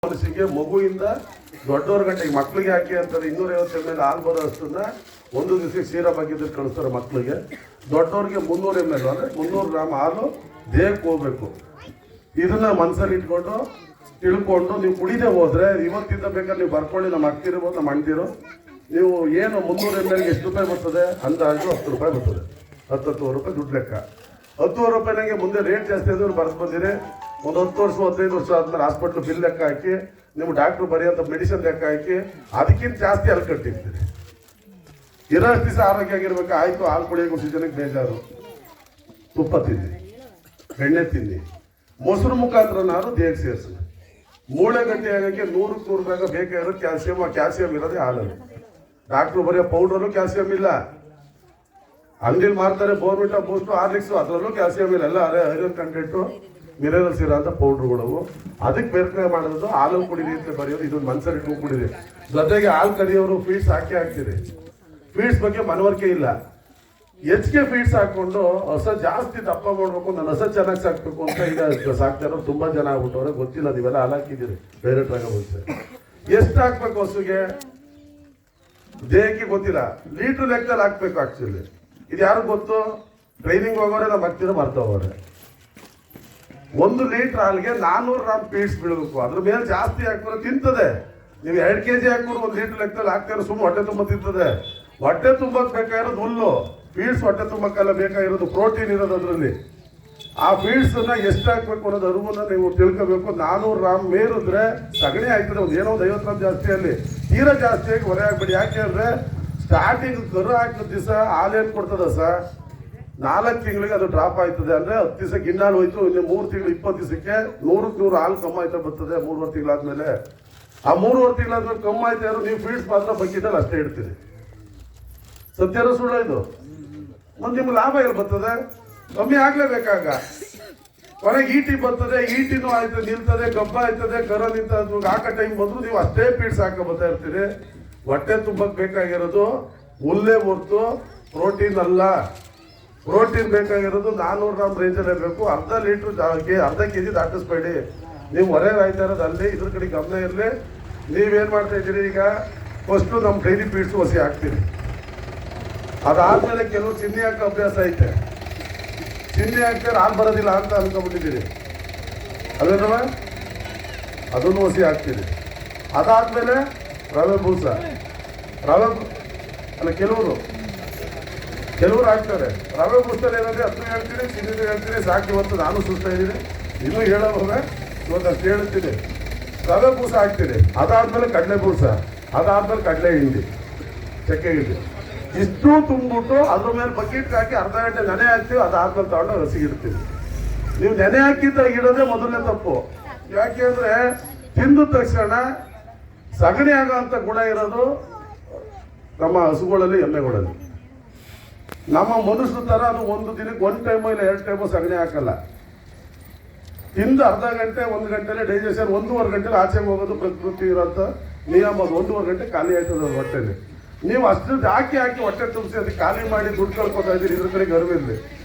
ಮನಸ್ಸಿಗೆ ಮಗುವಿಂದ ದೊಡ್ಡವ್ರ ಗಂಟೆಗೆ ಮಕ್ಳಿಗೆ ಹಾಕಿ ಅಂತಾರೆ 250 ml ಹಾಲು ಬರೋ ಅಷ್ಟನ್ನ ಒಂದು ದಿವಸಕ್ಕೆ ಸೀರಾ ಬಗ್ಗಿದ್ರೆ ಕಳಿಸ್ತಾರೆ ಮಕ್ಳಿಗೆ. ದೊಡ್ಡವ್ರಿಗೆ 300 ml ಅಂದರೆ 300 ಗ್ರಾಮ್ ಹಾಲು ದೇಹಕ್ಕೆ ಹೋಗ್ಬೇಕು. ಇದನ್ನ ಮನಸ್ಸಲ್ಲಿ ಇಟ್ಕೊಂಡು ತಿಳ್ಕೊಂಡು ನೀವು ಕುಡಿದೇ ಹೋದ್ರೆ ಇವತ್ತಿಂದ ಬೇಕಾದ್ರೆ ನೀವು ಬರ್ಕೊಳ್ಳಿ, ನಮ್ಮ ಅಕ್ಕಿರ್ಬೋದು ನಮ್ಮ ಅಣ್ತಿರು, ನೀವು ಏನು 300 ml ಎಷ್ಟು ರೂಪಾಯಿ ಬರ್ತದೆ ಅಂದಾಜು 10 ರೂಪಾಯಿ ಬರ್ತದೆ. 10 ರೂಪಾಯಿ ದುಡ್ಡು ಲೆಕ್ಕ. 10 ರೂಪಾಯಿ ನಂಗೆ ಮುಂದೆ ರೇಟ್ ಜಾಸ್ತಿ ಆದವ್ರು ಬರ್ದು ಬಂದಿರಿ. ಒಂದು 10 ವರ್ಷ 15 ವರ್ಷ ಆದ್ಮೇಲೆ ಹಾಸ್ಪಿಟ್ಲ್ ಬಿಲ್ ಲೆಕ್ಕ ಹಾಕಿ ನಿಮ್ಮ ಡಾಕ್ಟ್ರು ಬರೆಯೋಂಥ ಮೆಡಿಸಿನ್ ಲೆಕ್ಕ ಹಾಕಿ ಅದಕ್ಕಿಂತ ಜಾಸ್ತಿ ಅಲ್ಲಿ ಕಟ್ಟಿರ್ತೀರಿ. ಇರೋಷ್ಟು ದಿವಸ ಆರೋಗ್ಯ ಆಗಿರ್ಬೇಕು. ಆಯ್ತು, ಹಾಲು ಕುಡಿಯೋಕೆ ಖುಷಿ ಜನಕ್ಕೆ ಬೇಜಾರು. ತುಪ್ಪ ತಿನ್ನಿ, ಬೆಣ್ಣೆ ತಿನ್ನಿ, ಮೊಸರು ಮುಖಾಂತರ ನಾನು ದೇಹಕ್ಕೆ ಸೇರಿಸಿ. ಮೂಳೆ ಗಟ್ಟಿ ಆಗೋಕ್ಕೆ 100 ಭಾಗ ಬೇಕಾಗಿರೋ ಕ್ಯಾಲ್ಸಿಯಂ. ಆ ಕ್ಯಾಲ್ಸಿಯಂ ಇರೋದೇ ಹಾಲಲ್ಲಿ. ಡಾಕ್ಟ್ರು ಬರೆಯೋ ಪೌಡ್ರಲ್ಲೂ ಕ್ಯಾಲ್ಸಿಯಂ ಇಲ್ಲ. ಅಂಗಡಿಲಿ ಮಾರ್ತಾರೆ ಬೋರ್ಮಿಟಾ, ಬೂಸ್ಟು, ಹಾರ್ಲಿಕ್ಸು, ಅದರಲ್ಲೂ ಕ್ಯಾಲ್ಸಿಯಂ ಇಲ್ಲ. ಎಲ್ಲ ಐರನ್ ಕಂಟೆಂಟು, ಮಿನರಲ್ಸ್ ಇರೋಂಥ ಪೌಡ್ರುಗಳವು. ಅದಕ್ಕೆ ಬೇರ್ಕಡೆ ಮಾಡೋದು ಹಾಲಲ್ಲಿ ಕುಡಿರಿ ಅಂತ ಬರೆಯೋದು. ಇದೊಂದು ಮನ್ಸಲ್ಲಿ ಇಟ್ಕೊಂಡು ಕುಡಿರಿ. ಜೊತೆಗೆ ಹಾಲು ಕರಿಯೋರು ಫೀಡ್ಸ್ ಹಾಕ್ತೀರಿ. ಫೀಡ್ಸ್ ಬಗ್ಗೆ ಮನವರಿಕೆ ಇಲ್ಲ. ಹೆಚ್ಚಿಗೆ ಫೀಡ್ಸ್ ಹಾಕೊಂಡು ಹೊಸ ಜಾಸ್ತಿ ದಪ್ಪ ಮಾಡಬೇಕು, ನಾನು ಹೊಸ ಚೆನ್ನಾಗಿ ಸಾಕ್ಬೇಕು ಅಂತ ಈಗ ಸಾಕ್ತಾ ಇರೋರು ತುಂಬ ಜನ ಆಗ್ಬಿಟ್ಟವ್ರೆ. ಗೊತ್ತಿಲ್ಲ, ನೀವೆಲ್ಲ ಹಾಲು ಹಾಕಿದ್ದೀರಿ ಡೈರೆಕ್ಟ್ ಆಗಿ ಹೋಗ್ತದೆ. ಎಷ್ಟು ಹಾಕ್ಬೇಕು ಹಸುಗೆ ದೇಹಕ್ಕೆ ಗೊತ್ತಿಲ್ಲ, ಲೀಟ್ರ್ ಲೆಕ್ಕದಲ್ಲಿ ಹಾಕ್ಬೇಕು. ಆಕ್ಚುಲಿ ಇದು ಯಾರು ಗೊತ್ತು? ಟ್ರೈನಿಂಗ್ ಹೋಗೋರೆ ನಮ್ಮ ಹತ್ತಿರ ಮರ್ತವ್ರೆ. 1 ಲೀಟ್ರ್ ಹಾಲಿಗೆ 400 ಗ್ರಾಮ್ ಫೀಡ್ಸ್ ಬೀಳಬೇಕು. ಅದ್ರ ಮೇಲೆ ಜಾಸ್ತಿ ಹಾಕಿದ್ರೆ ತಿಂತದೆ. ನೀವು 2 kg ಹಾಕಿದ್ರು 1 ಲೀಟ್ರ್ ಲೆಕ್ಕದಲ್ಲಿ ಹಾಕ್ತಾರೆ, ಸುಮ್ಮನೆ ಹೊಟ್ಟೆ ತುಂಬ ತಿಂತದೆ. ಹೊಟ್ಟೆ ತುಂಬಕ್ಕೆ ಬೇಕಾಗಿರೋದು ಹುಲ್ಲು. ಫೀಡ್ಸ್ ಹೊಟ್ಟೆ ತುಂಬಕ್ಕೆಲ್ಲ ಬೇಕಾಗಿರೋದು ಪ್ರೋಟೀನ್ ಇರೋದು ಅದರಲ್ಲಿ. ಆ ಫೀಡ್ಸನ್ನ ಎಷ್ಟು ಹಾಕ್ಬೇಕು ಅನ್ನೋದು ಅರಿವನ್ನ ನೀವು ತಿಳ್ಕೋಬೇಕು. 400 ಗ್ರಾಮ್ ಮೇರಿದ್ರೆ ಸಗಣಿ ಆಯ್ತದೆ. ಏನೋ ಒಂದು 50 ಗ್ರಾಮ್ ಜಾಸ್ತಿ ಅಲ್ಲಿ, ತೀರಾ ಜಾಸ್ತಿಯಾಗಿ ಹೊರೆ ಹಾಕ್ಬೇಡಿ. ಯಾಕೆ ಅಂದರೆ ಸ್ಟಾರ್ಟಿಂಗ್ ಕರು ಹಾಕಿದ ದಿವಸ ಹಾಲೇನು ಕೊಡ್ತದ ಸರ್, 4 ತಿಂಗಳಿಗೆ ಅದು ಡ್ರಾಪ್ ಆಯ್ತದೆ. ಅಂದರೆ 10 ದಿವಸ ಗಿಣ್ಣಾಲು ಹೋಯ್ತು. ಇನ್ನು 3 ತಿಂಗಳು 20 ದಿವಸಕ್ಕೆ 100ಕ್ಕೆ 100 ಹಾಲು ಕಮ್ಮಿ ಆಯ್ತಾ ಬರ್ತದೆ. 3.5 ತಿಂಗಳಾದ್ಮೇಲೆ. ಆ 3.5 ತಿಂಗಳಾದ್ಮೇಲೆ ಕಮ್ಮಿ ಆಯ್ತಾ ಇರೋ ನೀವು ಫೀಡ್ಸ್ ಮಾತ್ರ ಬಗ್ಗಿದಲ್ಲಿ ಅಷ್ಟೇ ಇಡ್ತೀರಿ. ಸತ್ಯನ ಸುಳ್ಳು ಇದು? ಒಂದು ನಿಮ್ಗೆ ಲಾಭ ಎಲ್ಲಿ ಬರ್ತದೆ? ಕಮ್ಮಿ ಆಗ್ಲೇಬೇಕಾಗ. ಕೊನೆಗೆ ಈಟಿ ಬರ್ತದೆ, ಈಟಿನೂ ಆಯ್ತದೆ, ನಿಲ್ತದೆ, ಗಬ್ಬ ಆಯ್ತದೆ, ಕರ ನಿಂತದ್ದು. ಹಾಕೋ ಟೈಮ್ ಬಂದ್ರು ನೀವು ಅಷ್ಟೇ ಫೀಡ್ಸ್ ಹಾಕೋ ಬರ್ತಾ ಇರ್ತೀರಿ. ಹೊಟ್ಟೆ ತುಂಬಕ್ಕೆ ಬೇಕಾಗಿರೋದು ಹುಲ್ಲೇ ಹೊರ್ತು ಪ್ರೋಟೀನ್ ಅಲ್ಲ. ಪ್ರೋಟೀನ್ ಬೇಕಾಗಿರೋದು 400 ಗ್ರಾಮ್ ರೇಂಜಲ್ಲೇ ಬೇಕು. ಅರ್ಧ ಲೀಟ್ರ್ ಅರ್ಧ kg ದಾಟಿಸ್ಬೇಡಿ. ನೀವು ಹೊರೆ ಆಯ್ತಾ ಇರೋದು ಅಲ್ಲಿ. ಇದ್ರ ಕಡೆ ಗಮನ ಇರಲಿ. ನೀವೇನು ಮಾಡ್ತಾ ಇದ್ದೀರಿ ಈಗ? ಫಸ್ಟು ನಮ್ಮ ಡೈಲಿ ಫೀಡ್ಸ್ ಹೊಸಿ ಹಾಕ್ತೀರಿ. ಅದಾದ್ಮೇಲೆ ಕೆಲವು ಚಿನ್ನಿ ಹಾಕೋ ಅಭ್ಯಾಸ ಐತೆ. ಚಿನ್ನಿ ಹಾಕ್ತಾರೆ ಹಾಲು ಬರೋದಿಲ್ಲ ಅಂತ ಅನ್ಕೊಂಡ್ಬಿಟ್ಟಿದ್ದೀರಿ. ಅದೇನವ ಅದನ್ನು ಹೊಸಿ ಹಾಕ್ತೀರಿ. ಅದಾದ್ಮೇಲೆ ರವೆ ಬೂಸ, ರವೆ ಅಲ್ಲ ಕೆಲವರು ಹಾಕ್ತಾರೆ. ರವೆ ಬೂಸಲ್ಲಿ ಏನಾದ್ರೆ 10 ಹೇಳ್ತೀನಿ, ಚಿನ್ನಿದು ಹೇಳ್ತೀನಿ. ಸಾಕು, ಇವತ್ತು ನಾನು ಸುಸ್ತಾ ಇದ್ದೀನಿ, ಇನ್ನೂ ಹೇಳೋವಾಗ ಇವತ್ತು ಅಷ್ಟು ಹೇಳ್ತೀನಿ. ರವೆ ಬೂಸ ಹಾಕ್ತೀರಿ. ಅದಾದ್ಮೇಲೆ ಕಡಲೆ ಬೂಸ, ಅದಾದ್ಮೇಲೆ ಕಡಲೆ ಹಿಂಡಿ, ಚಕ್ಕೆ ಹಿಂಡಿ, ಇಷ್ಟು ತುಂಬಿಬಿಟ್ಟು ಅದ್ರ ಮೇಲೆ ಬಕೆಟ್ಗೆ ಹಾಕಿ ಅರ್ಧ ಗಂಟೆ ನೆನೆ ಹಾಕ್ತೀವಿ. ಅದಾದ್ಮೇಲೆ ತಗೊಂಡು ಹಸಿಗಿಡ್ತೀವಿ. ನೀವು ನೆನೆ ಹಾಕಿದ್ದಾಗ ಇಡೋದೇ ಮೊದಲನೇ ತಪ್ಪು. ಯಾಕೆ ಅಂದರೆ ತಿಂದ ತಕ್ಷಣ ಸಗಣಿ ಆಗೋಂಥ ಗುಣ ಇರೋದು ನಮ್ಮ ಹಸುಗಳಲ್ಲಿ, ಎಮ್ಮೆಗಳಲ್ಲಿ. ನಮ್ಮ ಮನುಷ್ಯರ ಥರ ಅದು ಒಂದು ದಿನಕ್ಕೆ 1 ಟೈಮು ಇಲ್ಲ 2 ಟೈಮು ಸಗಣಿ ಹಾಕಲ್ಲ. ತಿಂದು ಅರ್ಧ ಗಂಟೆ 1 ಗಂಟೆಲೆ ಡೈಜೆಷನ್, 1.5 ಗಂಟೆಲಿ ಆಚೆಗೆ ಹೋಗೋದು ಪ್ರಕೃತಿ ಇರೋಂಥ ನಿಯಮ. ಅದು 1.5 ಗಂಟೆ ಖಾಲಿ ಆಯ್ತದೆ ಅದು ಹೊಟ್ಟೆಲಿ. ನೀವು ಅಷ್ಟು ಹಾಕಿ ಹೊಟ್ಟೆ ತುಂಬಿಸಿ ಅದಕ್ಕೆ ಖಾಲಿ ಮಾಡಿ ದುಡ್ಡು ಕಳ್ಕೊತಾ ಇದ್ದೀರಿ. ಇದ್ರ ಕಡೆಗೆ ಅರಿವಿರಲಿ.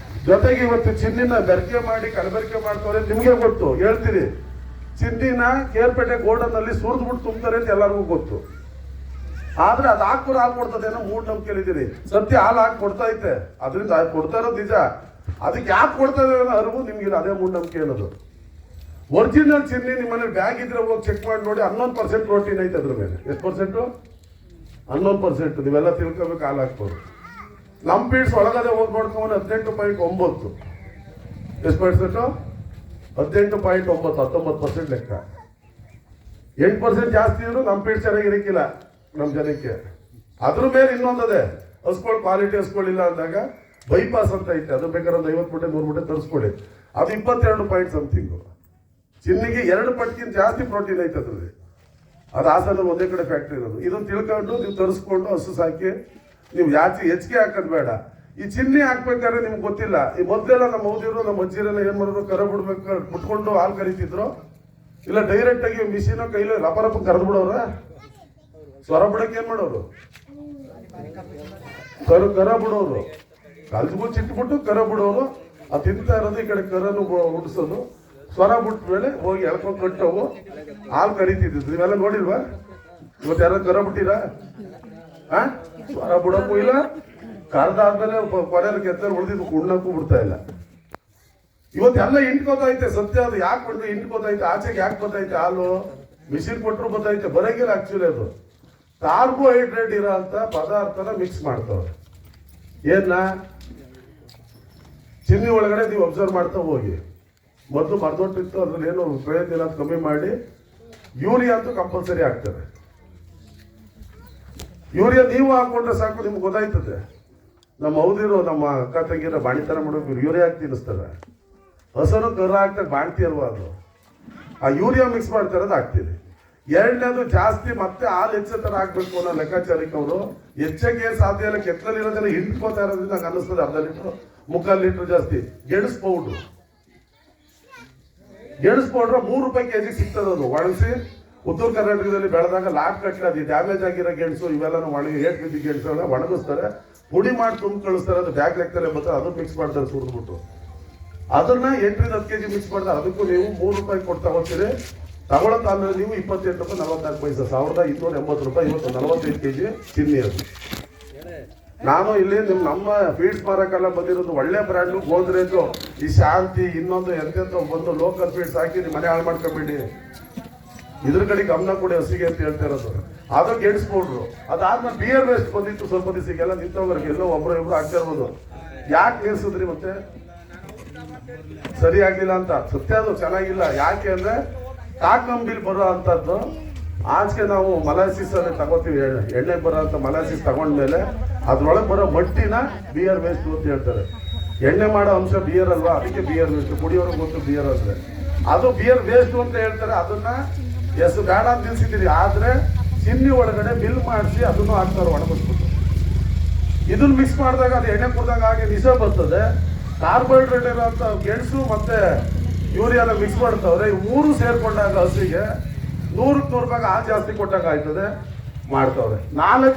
ಜೊತೆಗೆ ಇವತ್ತು ಚಿನ್ನಿನ ಬೆರಕೆ ಮಾಡಿ ಕಲಬೆರಕೆ ಮಾಡ್ತಾರೆ. ನಿಮಗೆ ಗೊತ್ತು, ಹೇಳ್ತೀರಿ. ಚಿನ್ನಿನ ಕೇರ್ಪೇಟೆ ಗೋಡನ್ನಲ್ಲಿ ಸುರಿದ್ಬಿಟ್ಟು ತುಂಬ್ತಾರೆ ಅಂತ ಎಲ್ಲರಿಗೂ ಗೊತ್ತು. ಆದ್ರೆ ಅದು ಹಾಕ್ಬಿಟ್ಟು ಹಾಲು ಕೊಡ್ತದೇನೋ ಮೂಢನಂಬಿಕೆಲಿದ್ದೀರಿ. ಸತ್ಯ ಹಾಲು ಹಾಕಿ ಕೊಡ್ತಾ ಐತೆ, ಅದರಿಂದ ಕೊಡ್ತಾ ಇರೋದು ನಿಜ. ಅದಕ್ಕೆ ಯಾಕೆ ಕೊಡ್ತಾ ಇದೆ ಅನ್ನೋ ಅರಿವು ನಿಮ್ಗಿಲ್ಲ. ಅದೇ ಮೂಢನಂಬಿಕೆ ಅನ್ನೋದು. ಒರಿಜಿನಲ್ ಚಿನ್ನಿ ನಿಮ್ಮಲ್ಲಿ ಬ್ಯಾಗ್ ಇದ್ರೆ ಹೋಗಿ ಚೆಕ್ ಮಾಡಿ ನೋಡಿ. 11% ಪ್ರೋಟೀನ್ ಐತೆ ಅದ್ರ ಮೇಲೆ. ಎಷ್ಟು ಪರ್ಸೆಂಟು? 11%. ನೀವೆಲ್ಲ ತಿಳ್ಕೊಬೇಕು. ಹಾಲು ಹಾಕ್ಬೋದು. ನಮ್ಮ ಫೀಡ್ಸ್ ಒಳಗಡೆ ಹೋಗಿ ನೋಡ್ಕೊಂಡು 18.9. ಎಷ್ಟು ಪರ್ಸೆಂಟು? 18.9, 19% ಲೆಕ್ಕ. 8% ಜಾಸ್ತಿ ಇದ್ರು ನಮ್ಮ ಫೀಡ್ಸ್ ಚೆನ್ನಾಗಿರಕ್ಕಿಲ್ಲ ನಮ್ಮ ಜನಕ್ಕೆ. ಅದ್ರ ಮೇಲೆ ಇನ್ನೊಂದದೆ, ಹಸ್ಕೊಳ್ಳಿ ಕ್ವಾಲಿಟಿ ಹಸ್ಕೊಳ್ಳಿಲ್ಲ ಅಂದಾಗ ಬೈಪಾಸ್ ಅಂತ ಐತೆ. ಅದು ಬೇಕಾದ್ರೆ ಒಂದು 50 ಮೂಟೆ 100 ಮೂಟೆ ತರಿಸ್ಕೊಡಿ. ಅದು 22 ಪಾಯಿಂಟ್ ಸಮಥಿಂಗು. ಚಿನ್ನಿಗೆ 2 ಪಟ್ಟಿಗಿಂತ ಜಾಸ್ತಿ ಪ್ರೋಟೀನ್ ಐತೆ ಅದ್ರಲ್ಲಿ. ಅದು ಹಾಸನಲ್ಲಿ ಒಂದೇ ಕಡೆ ಫ್ಯಾಕ್ಟ್ರಿ ಇರೋದು. ಇದನ್ನು ತಿಳ್ಕೊಂಡು ನೀವು ತರಿಸ್ಕೊಂಡು ಹಸು ಸಾಕಿ ನೀವು ಹೆಚ್ಚಿಗೆ ಹಾಕೋದು ಬೇಡ. ಈ ಚಿನ್ನಿ ಹಾಕ್ಬೇಕಾದ್ರೆ ನಿಮ್ಗೆ ಗೊತ್ತಿಲ್ಲ. ಈ ಮೊದಲೆಲ್ಲ ನಮ್ಮ ಮೌದಿರು ನಮ್ಮ ಅಜ್ಜಿರೆಲ್ಲ ಏನು ಮಾಡೋದು, ಕರ ಬಿಡ್ಬೇಕು, ಬಿಟ್ಕೊಂಡು ಹಾಲು ಕರಿತಿದ್ರು. ಇಲ್ಲ ಡೈರೆಕ್ಟಾಗಿ ಮಿಷಿನ ಕೈಲಿ ರಪರಪ್ಪ ಕರೆದು ಬಿಡೋರ. ಸ್ವರ ಬಿಡಕ್ಕೆ ಏನು ಮಾಡೋರು? ಕರ ಬಿಡೋರು. ಕಲ್ಸ್ಬಿಟ್ಟು ಚಿಟ್ಬಿಟ್ಟು ಕರ ಬಿಡೋರು. ಅದು ತಿಂತಾ ಇರೋದು ಈ ಕಡೆ ಕರನು ಹುಟ್ಟಿಸೋದು. ಸ್ವರ ಬಿಟ್ಟ ಮೇಲೆ ಹೋಗಿ ಎಳ್ಕೊಂಡು ಕಟ್ಟವು ಹಾಲು ಕರಿತಿದ್ದು ನೀವೆಲ್ಲ ನೋಡಿಲ್ವಾ? ಇವತ್ತು ಯಾರು ಕರ ಬಿಟ್ಟಿರ? ಸ್ವರ ಬಿಡಕ್ಕೂ ಇಲ್ಲ, ಕರೆದಾದ್ಮೇಲೆ ಕೊನೆಯಲ್ಲಿ ಕೆತ್ತಲ್ಲಿ ಉಳಿದಿದ್ದು ಕುಣ್ಣಕ್ಕೂ ಬಿಡ್ತಾ ಇಲ್ಲ. ಇವತ್ತೆಲ್ಲ ಇಂಟ್ಕೋತೈತೆ, ಸತ್ಯ ಅದು. ಯಾಕೆ ಬಿಡ್ದು ಇಂಟ್ಕೋತೈತೆ? ಆಚೆಗೆ ಯಾಕೆ ಬರ್ತೈತೆ ಹಾಲು? ಮಿಷಿನ್ ಕೊಟ್ಟರು ಬರ್ತೈತೆ, ಬರಂಗಿಲ್ಲ ಆಕ್ಚುಲಿ. ಅದು ಕಾರ್ಬೋಹೈಡ್ರೇಟ್ ಇರೋ ಅಂತ ಪದಾರ್ಥನ ಮಿಕ್ಸ್ ಮಾಡ್ತಾವೆ. ಏನ ಚಿನ್ನಿ ಒಳಗಡೆ ನೀವು ಅಬ್ಸರ್ವ್ ಮಾಡ್ತಾ ಹೋಗಿ. ಮೊದಲು ಮರ್ದೊಟ್ಟಿತ್ತು, ಅದ್ರಲ್ಲಿ ಏನು ಪ್ರಯೋಜನ ಅಂತ ಕಮ್ಮಿ ಮಾಡಿ ಯೂರಿಯಾ ಅಂತೂ ಕಂಪಲ್ಸರಿ ಆಗ್ತದೆ. ಯೂರಿಯಾ ನೀವು ಹಾಕೊಂಡ್ರೆ ಸಾಕು, ನಿಮ್ಗೆ ಗೊತ್ತಾಯ್ತದೆ. ನಮ್ಮ ಹೌದಿರೋ ನಮ್ಮ ಅಕ್ಕ ತಂಗಿರ ಬಾಣಿತನ ಮಾಡೋಕೆ ಯೂರಿಯಾ ಹಾಕಿ ತಿನ್ನಿಸ್ತಾರೆ. ಹಸರು ಕರ ಹಾಕ್ದಾಗ ಬಾಣ್ತಿ ಅಲ್ವಾ ಅದು? ಆ ಯೂರಿಯಾ ಮಿಕ್ಸ್ ಮಾಡ್ತಾರದು ಹಾಕ್ತೀರಿ. ಎರಡನೇದು ಜಾಸ್ತಿ ಮತ್ತೆ ಹಾಲು ಹೆಚ್ಚು ಥರ ಹಾಕ್ಬೇಕು ಅನ್ನೋ ಲೆಕ್ಕಾಚಾರಕ್ಕೆ ಅವರು ಹೆಚ್ಚಕ್ಕೆ ಸಾಧ್ಯ ಇಲ್ಲ. ಕೆತ್ತಲಿರೋದೆಲ್ಲ ಹಿಂಡ್ಕೋತಾ ಇರೋದ್ರಿಂದ ನಂಗೆ ಅನ್ನಿಸ್ತದೆ ಅರ್ಧ ಲೀಟ್ರು 3/4 ಲೀಟ್ರ್ ಜಾಸ್ತಿ. ಗೆಣಸು ಪೌಡ್ರು 3 ರೂಪಾಯಿ ಕೆಜಿ ಸಿಗ್ತದೆ. ಅದು ಒಣಗಿಸಿ ಉತ್ತರ ಕರ್ನಾಟಕದಲ್ಲಿ ಬೆಳೆದಾಗ ಲಾಟ್ ಕಟ್ಲೆ ಅದು ಡ್ಯಾಮೇಜ್ ಆಗಿರೋ ಗೆಣಸು ಇವೆಲ್ಲ ಒಣಗಿ ಏಟ್ ಬಿದ್ದಿ ಗೆಣಸು ಒಣಗಿಸ್ತಾರೆ, ಪುಡಿ ಮಾಡಿ ತುಂಬ ಕಳಿಸ್ತಾರೆ. ಅದು ಬ್ಯಾಗ್ ಲೆಕ್ಕದಲ್ಲೇ ಬರ್ತಾರೆ, ಅದು ಮಿಕ್ಸ್ ಮಾಡ್ತಾರೆ ಸುರಿದ್ಬಿಟ್ಟು. ಅದನ್ನ 8-10 ಕೆಜಿ ಮಿಕ್ಸ್ ಮಾಡ್ತಾರೆ. ಅದಕ್ಕೂ ನೀವು 3 ರೂಪಾಯಿ ಕೊಟ್ಟು ತಗೋತೀರಿ. ತಗೊಳ್ಳೋದಾದ್ಮೇಲೆ ನೀವು 28 ರೂಪಾಯಿ 44 ಪೈಸೆ, 1280 ರೂಪಾಯಿ. ಇವತ್ತು 45 ಕೆಜಿ ಚಿನ್ನಿ. ಅದು ನಾನು ಇಲ್ಲಿ ನಮ್ಮ ಫೀಡ್ಸ್ ಮಾರಕ್ಕೆಲ್ಲ ಬಂದಿರೋದು ಒಳ್ಳೆ ಬ್ರ್ಯಾಂಡು, ಗೋದ್ರೇಜು, ಈ ಶಾಂತಿ, ಇನ್ನೊಂದು ಎಂತೆಂತ ಬಂದು ಲೋಕಲ್ ಫೀಡ್ಸ್ ಹಾಕಿ ನಿಮ್ಮ ಮನೆ ಹಾಳು ಮಾಡ್ಕೊಬೇಡಿ. ಇದ್ರ ಕಡೆ ಗಮನ ಕೊಡಿ ಹಸಿಗೆ ಅಂತ ಹೇಳ್ತಾ ಇರೋದು. ಅದು ಗೆಣಸು ಪೌಡ್ರು. ಅದಾದ್ಮೇಲೆ ಬಿಯರ್ ವೇಸ್ಟ್ ಬಂದಿತ್ತು ಸ್ವಲ್ಪ ದಿವಸಕ್ಕೆಲ್ಲ ನಿಂತವ್ರಿಗೆ, ಎಲ್ಲೋ ಒಬ್ರು ಆಗ್ತಾ ಇರ್ಬೋದು. ಯಾಕೆ ನಿಲ್ಸಿದ್ರಿ? ಮತ್ತೆ ಸರಿ ಆಗ್ಲಿಲ್ಲ ಅಂತ. ಸತ್ಯ ಅದು ಚೆನ್ನಾಗಿಲ್ಲ. ಯಾಕೆ ಅಂದ್ರೆ ಕಾಕಂಬಿಲ್ ಬರೋ ಅಂತದ್ದು ಆಚೆ ನಾವು ಮಲಾಸಿಸ್ ಅಲ್ಲಿ ತಗೋತೀವಿ. ಎಣ್ಣೆ ಬರೋ ಅಂತ ಮಲಾಸಿಸ್ ತಗೊಂಡ್ಮೇಲೆ ಅದ್ರೊಳಗೆ ಬರೋ ಮಟ್ಟಿನ ಬಿಯರ್ ವೇಸ್ಟ್ ಅಂತ ಹೇಳ್ತಾರೆ. ಎಣ್ಣೆ ಮಾಡೋ ಅಂಶ ಬಿಯರ್ ಅಲ್ವಾ, ಅದಕ್ಕೆ ಬಿಯರ್ ವೇಸ್ಟ್. ಕುಡಿಯೋರಿಗೆ ಗೊತ್ತು ಬಿಯರ್ ಅಂದ್ರೆ ಅದು ಬಿಯರ್ ವೇಸ್ಟ್ ಅಂತ ಹೇಳ್ತಾರೆ. ಅದನ್ನ ಎಷ್ಟು ಬೇಡ ಅಂತ ನಿಲ್ಸಿದ್ದೀರಿ. ಆದ್ರೆ ಚಿನ್ನಿ ಒಳಗಡೆ ಮಿಲ್ ಮಾಡಿಸಿ ಅದನ್ನು ಹಾಕ್ತಾರೆ ಒಣಗಿಸ್ಬಿಟ್ಟು. ಇದನ್ನ ಮಿಕ್ಸ್ ಮಾಡಿದಾಗ ಅದು ಎಣ್ಣೆ ಕುಡ್ದಾಗ ಹಾಗೆ ನಿಶ ಬರ್ತದೆ. ಕಾರ್ಬೋಹೈಡ್ರೇಟ್ ಇರೋಂಥ ಗೆಣಸು ಮತ್ತೆ ಯೂರಿಯಾನ ಮಿಕ್ಸ್ ಮಾಡ್ತಾವ್ರೆ. ಈ 3 ಸೇರ್ಕೊಂಡಾಗ ಹಸಿಗೆ 100-100 ರೂಪಾಯಿ ಹಾಲು ಜಾಸ್ತಿ ಕೊಟ್ಟಾಗ ಆಯ್ತದೆ ಮಾಡ್ತಾವ್ರೆ. 4